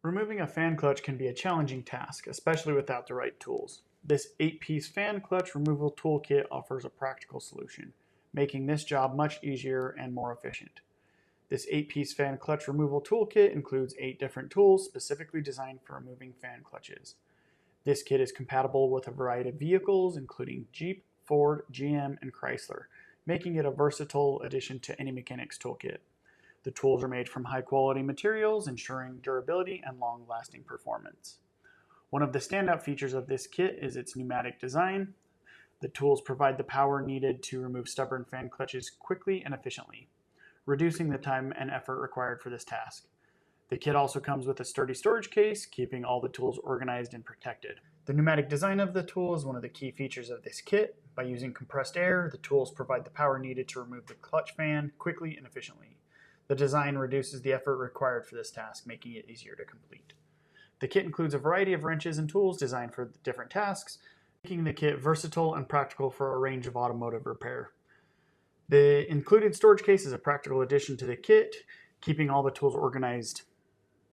Removing a fan clutch can be a challenging task, especially without the right tools. This 8-piece fan clutch removal toolkit offers a practical solution, making this job much easier and more efficient. This 8-piece fan clutch removal toolkit includes 8 different tools specifically designed for removing fan clutches. This kit is compatible with a variety of vehicles, including Jeep, Ford, GM, and Chrysler, making it a versatile addition to any mechanic's toolkit. The tools are made from high-quality materials, ensuring durability and long-lasting performance. One of the standout features of this kit is its pneumatic design. The tools provide the power needed to remove stubborn fan clutches quickly and efficiently, reducing the time and effort required for this task. The kit also comes with a sturdy storage case, keeping all the tools organized and protected. The pneumatic design of the tool is one of the key features of this kit. By using compressed air, the tools provide the power needed to remove the clutch fan quickly and efficiently. The design reduces the effort required for this task, making it easier to complete. The kit includes a variety of wrenches and tools designed for different tasks, making the kit versatile and practical for a range of automotive repair. The included storage case is a practical addition to the kit, keeping all the tools organized